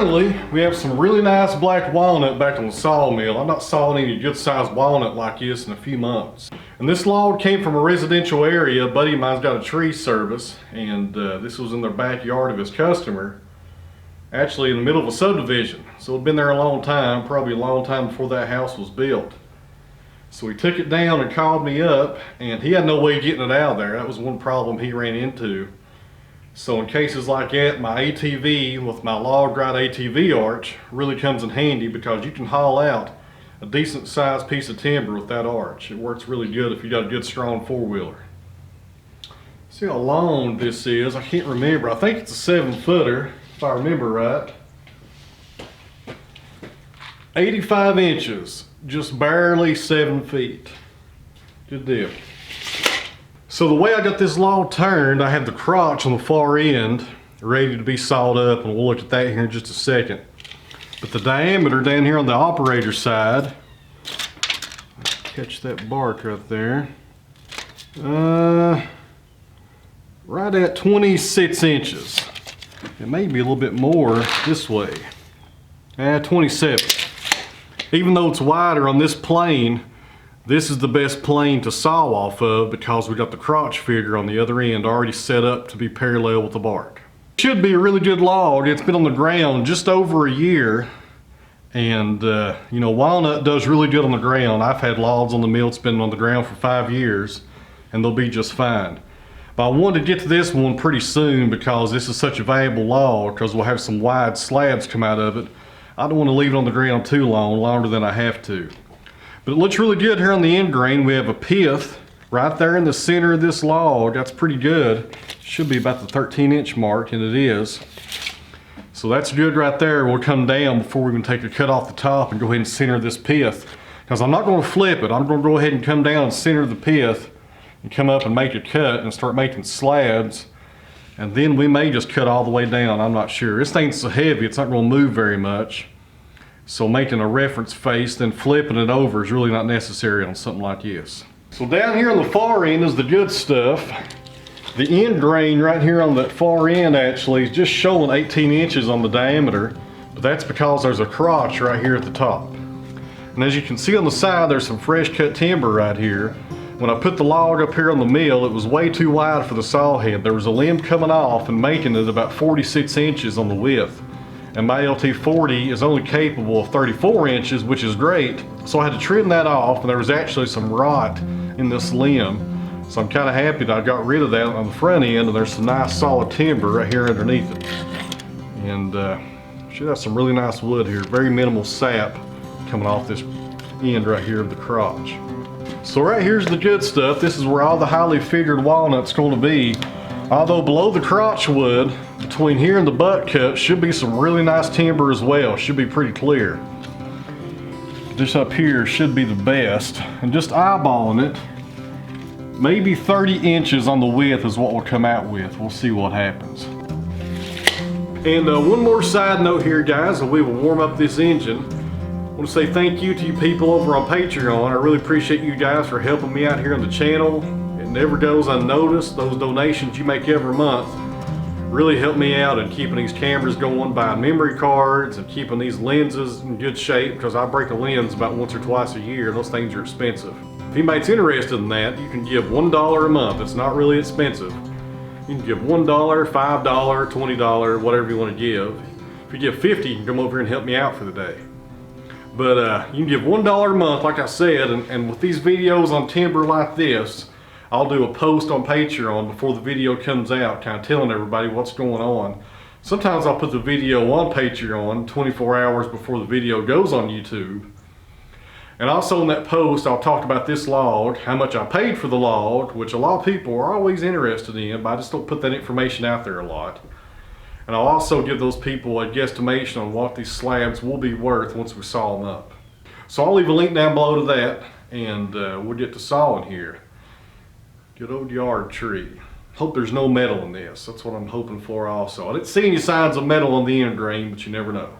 finally, we have some really nice black walnut back on the sawmill. I'm not sawing any good sized walnut like this in a few months. And this log came from a residential area. A buddy of mine's got a tree service, and this was in their backyard of his customer. Actually in the middle of a subdivision. So it'd been there a long time, probably a long time before that house was built. So he took it down and called me up, and he had no way of getting it out of there. That was one problem he ran into. So in cases like that, my ATV with my log ride ATV arch really comes in handy, because you can haul out a decent sized piece of timber with that arch. It works really good if you got a good strong four-wheeler. See how long this is? I can't remember. I think it's a 7-footer if I remember right. 85 inches, just barely 7 feet. Good deal. So the way I got this log turned, I have the crotch on the far end ready to be sawed up, and we'll look at that here in just a second. But the diameter down here on the operator side, catch that bark right there, right at 26 inches. It may be a little bit more this way. 27. Even though it's wider on this plane, this is the best plane to saw off of, because we got the crotch figure on the other end already set up to be parallel with the bark. Should be a really good log. It's been on the ground just over a year, and you know, walnut does really good on the ground. I've had logs on the mill that's been on the ground for 5 years, and they'll be just fine. But I wanted to get to this one pretty soon because this is such a valuable log, because we'll have some wide slabs come out of it. I don't want to leave it on the ground too long, longer than I have to. But it looks really good here on the end grain. We have a pith right there in the center of this log. That's pretty good. Should be about the 13-inch mark, and it is. So that's good right there. We'll come down before we even take a cut off the top and go ahead and center this pith. Because I'm not going to flip it. I'm going to go ahead and come down and center the pith and come up and make a cut and start making slabs. And then we may just cut all the way down. I'm not sure. This thing's so heavy, it's not going to move very much. So making a reference face, then flipping it over is really not necessary on something like this. So down here on the far end is the good stuff. The end grain right here on that far end actually is just showing 18 inches on the diameter, but that's because there's a crotch right here at the top. And as you can see on the side, there's some fresh cut timber right here. When I put the log up here on the mill, it was way too wide for the saw head. There was a limb coming off and making it about 46 inches on the width. And my LT40 is only capable of 34 inches, which is great. So I had to trim that off, and there was actually some rot in this limb. So I'm kind of happy that I got rid of that on the front end, and there's some nice solid timber right here underneath it. And should have some really nice wood here, very minimal sap coming off this end right here of the crotch. So right here's the good stuff. This is where all the highly figured walnut's going to be. Although below the crotch wood, between here and the butt cut, should be some really nice timber as well. Should be pretty clear. This up here should be the best. And just eyeballing it, maybe 30 inches on the width is what we'll come out with. We'll see what happens. And one more side note here, guys, and we will warm up this engine. I want to say thank you to you people over on Patreon. I really appreciate you guys for helping me out here on the channel. It never goes unnoticed. Those donations you make every month really help me out in keeping these cameras going, buying memory cards, and keeping these lenses in good shape, because I break a lens about once or twice a year, and those things are expensive. If anybody's interested in that, you can give $1 a month. It's not really expensive. You can give $1, $5, $20, whatever you want to give. If you give 50, you can come over here and help me out for the day. But you can give $1 a month, like I said, and with these videos on timber like this, I'll do a post on Patreon before the video comes out, kind of telling everybody what's going on. Sometimes I'll put the video on Patreon 24 hours before the video goes on YouTube. And also in that post, I'll talk about this log, how much I paid for the log, which a lot of people are always interested in, but I just don't put that information out there a lot. And I'll also give those people a guesstimation on what these slabs will be worth once we saw them up. So I'll leave a link down below to that, and we'll get to sawing here. Good old yard tree. Hope there's no metal in this. That's what I'm hoping for also. I didn't see any signs of metal on the end grain, but you never know.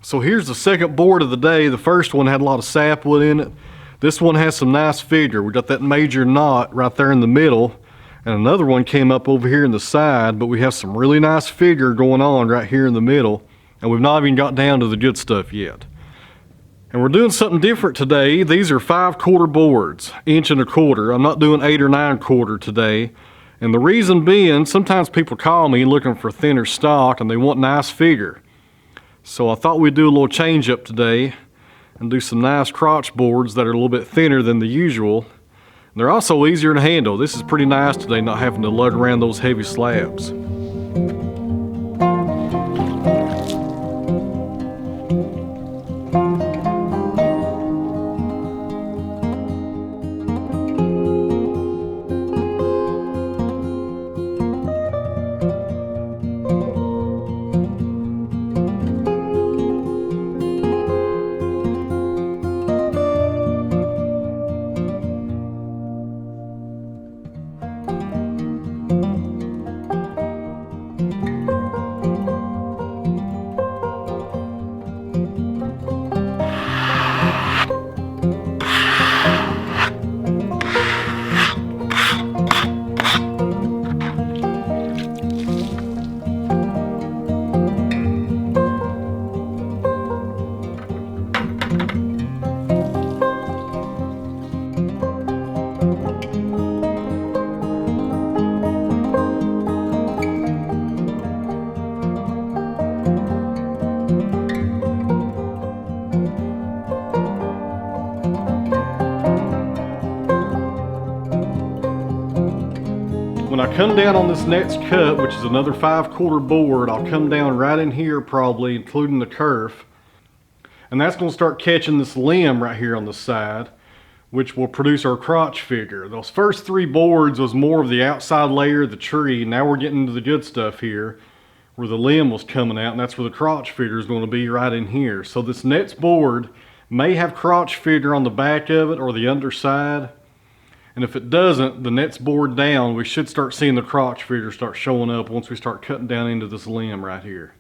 So here's the second board of the day. The first one had a lot of sapwood in it. This one has some nice figure. We got that major knot right there in the middle, and another one came up over here in the side, but we have some really nice figure going on right here in the middle, and we've not even got down to the good stuff yet. And we're doing something different today. These are 5/4 boards, 1.25 inches. I'm not doing 8 or 9/4 today. And the reason being, sometimes people call me looking for thinner stock and they want nice figure. So I thought we'd do a little change up today and do some nice crotch boards that are a little bit thinner than the usual. And they're also easier to handle. This is pretty nice today, not having to lug around those heavy slabs. When I come down on this next cut, which is another 5/4 board, I'll come down right in here probably, including the kerf. And that's going to start catching this limb right here on the side, which will produce our crotch figure. Those first 3 boards was more of the outside layer of the tree. Now we're getting into the good stuff here, where the limb was coming out, and that's where the crotch figure is going to be, right in here. So this next board may have crotch figure on the back of it or the underside. And if it doesn't, the next board down, we should start seeing the crotch figure start showing up once we start cutting down into this limb right here.